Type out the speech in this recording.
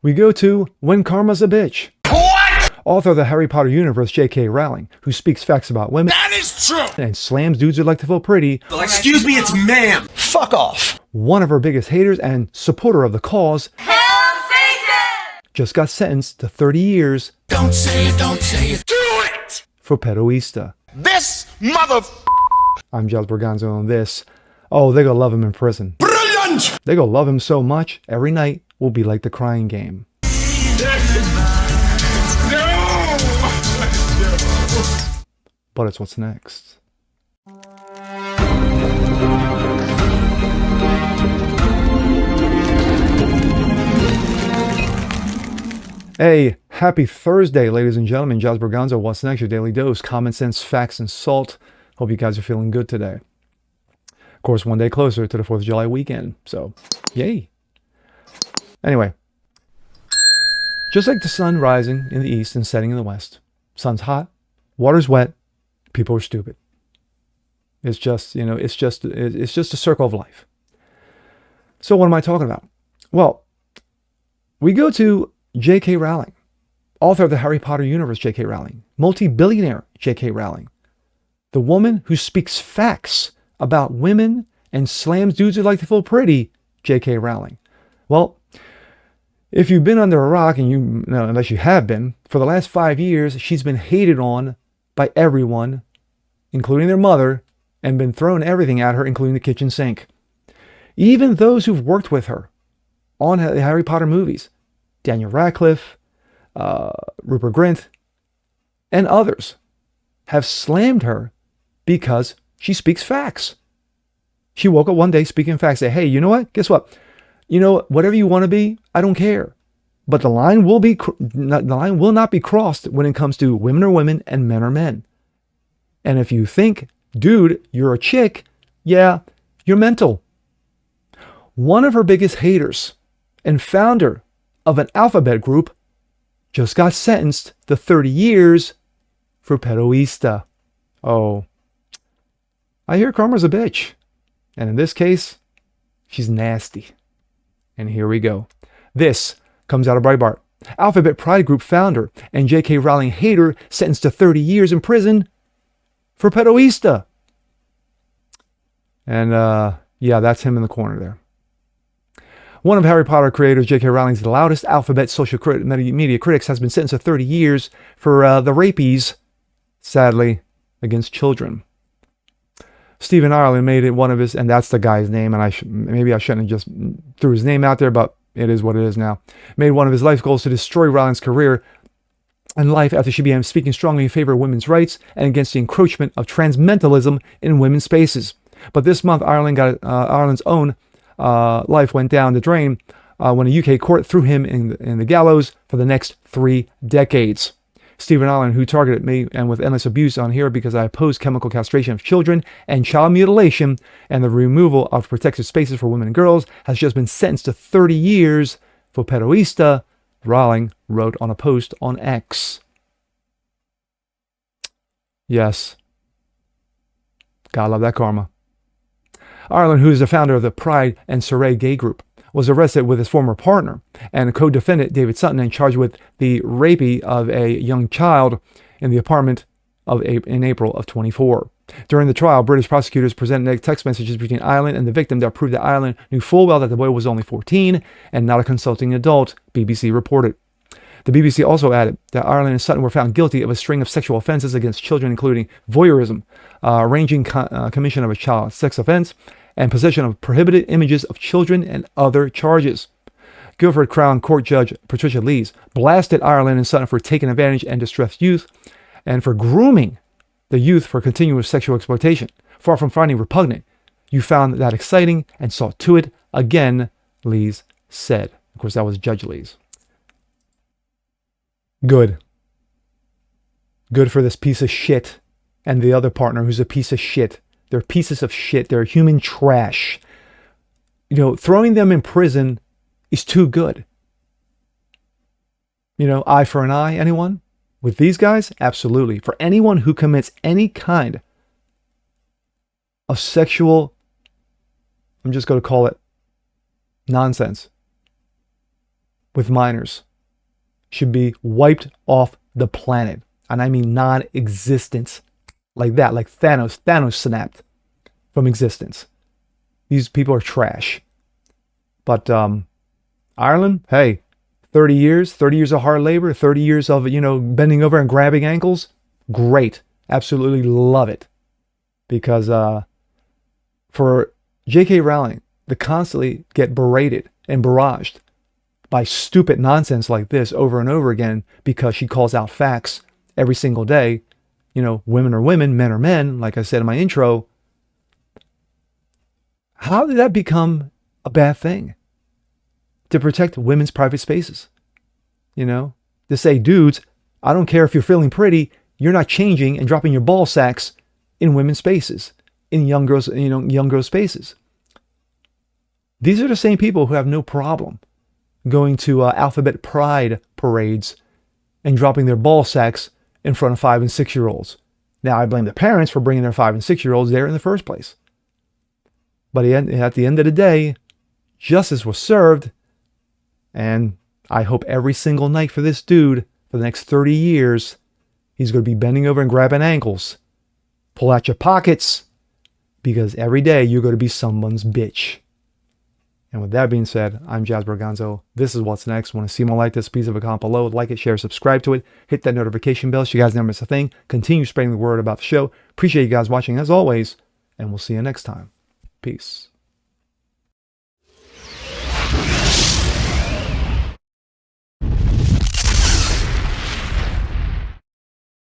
We go to When Karma's a Bitch. What? Author of the Harry Potter universe, J.K. Rowling, who speaks facts about women That is true. and slams dudes who like to feel pretty. Excuse me, it's ma'am. Fuck off. One of her biggest haters and supporter of the cause. Hail Satan! Just got sentenced to 30 years. Don't say it, don't say it. Do it! For pedoista. This mother... I'm Giles Berganzo on this. Oh, they gonna love him in prison. Brilliant! They gonna love him so much, every night will be like the crying game. No! But it's what's next. Hey, happy Thursday, ladies and gentlemen. Giles Berganzo, what's next? Your daily dose, common sense, facts, and salt. Hope you guys are feeling good today. Of course, one day closer to the 4th of July weekend, so yay. Anyway, just like the sun rising in the east and setting in the west, sun's hot, water's wet, people are stupid. It's just, it's just a circle of life. So what am I talking about? Well, we go to J.K. Rowling, author of the Harry Potter universe, J.K. Rowling, multi-billionaire J.K. Rowling, the woman who speaks facts about women and slams dudes who like to feel pretty, J.K. Rowling. Well, if you've been under a rock, and unless you have been, for the last 5 years, she's been hated on by everyone, including their mother, and been throwing everything at her, including the kitchen sink. Even those who've worked with her on the Harry Potter movies, Daniel Radcliffe, Rupert Grint, and others, have slammed her because she speaks facts. She woke up one day speaking facts, say, hey, you know what? Guess what? Whatever you want to be, I don't care. But the line will not be crossed when it comes to women are women and men are men. And if you think, dude, you're a chick, yeah, you're mental. One of her biggest haters and founder of an alphabet group just got sentenced to 30 years for pedoista. Oh, I hear karma's a bitch. And in this case, she's nasty. And here we go. This comes out of Breitbart. Alphabet Pride Group founder and J.K. Rowling hater sentenced to 30 years in prison for pedoista. And yeah, that's him in the corner there. One of Harry Potter creators, J.K. Rowling's loudest alphabet social media critics, has been sentenced to 30 years for the rapies, sadly, against children. Stephen Ireland made it one of his, and that's the guy's name, and maybe I shouldn't have just threw his name out there, but it is what it is now. Made one of his life goals to destroy Rowling's career and life after she began speaking strongly in favor of women's rights and against the encroachment of transmentalism in women's spaces. But this month, Ireland's own life went down the drain when a UK court threw him in the gallows for the next 3 decades. Stephen Ireland, who targeted me and with endless abuse on here because I oppose chemical castration of children and child mutilation and the removal of protected spaces for women and girls, has just been sentenced to 30 years for pedoista, Rowling wrote on a post on X. Yes. Gotta love that karma. Ireland, who is the founder of the Pride and Surrey gay group, was arrested with his former partner and co-defendant David Sutton and charged with the raping of a young child in the apartment in April of 24. During the trial, British prosecutors presented text messages between Ireland and the victim that proved that Ireland knew full well that the boy was only 14 and not a consulting adult, BBC reported. The BBC also added that Ireland and Sutton were found guilty of a string of sexual offenses against children, including voyeurism, arranging commission of a child sex offense, and possession of prohibited images of children and other charges. Guildford Crown Court Judge Patricia Lees blasted Ireland and Sutton for taking advantage and distressed youth and for grooming the youth for continuous sexual exploitation. Far from finding repugnant, you found that exciting and saw to it again, Lees said. Of course, that was Judge Lees. Good. Good for this piece of shit and the other partner who's a piece of shit. They're pieces of shit. They're human trash. Throwing them in prison is too good. Eye for an eye, anyone? With these guys, absolutely. For anyone who commits any kind of sexual, I'm just going to call it nonsense, with minors should be wiped off the planet. And I mean non-existence. Like that, like Thanos. Thanos snapped from existence. These people are trash. But Ireland, hey, 30 years of hard labor, 30 years of, bending over and grabbing ankles. Great. Absolutely love it. Because for J.K. Rowling to constantly get berated and barraged by stupid nonsense like this over and over again because she calls out facts every single day, women are women, men are men, like I said in my intro, how did that become a bad thing? To protect women's private spaces. To say, dudes, I don't care if you're feeling pretty, you're not changing and dropping your ball sacks in women's spaces, in young girls, young girls' spaces. These are the same people who have no problem going to alphabet pride parades and dropping their ball sacks in front of 5 and 6 year olds. Now, I blame the parents for bringing their 5 and 6 year olds there in the first place. But at the end of the day, justice was served. And I hope every single night for this dude, for the next 30 years, he's going to be bending over and grabbing ankles. Pull out your pockets, because every day you're going to be someone's bitch. And with that being said, I'm Jasper Gonzo. This is What's Next. Want to see more like this? Piece of a comment below. Like it, share, subscribe to it. Hit that notification bell so you guys never miss a thing. Continue spreading the word about the show. Appreciate you guys watching as always. And we'll see you next time. Peace.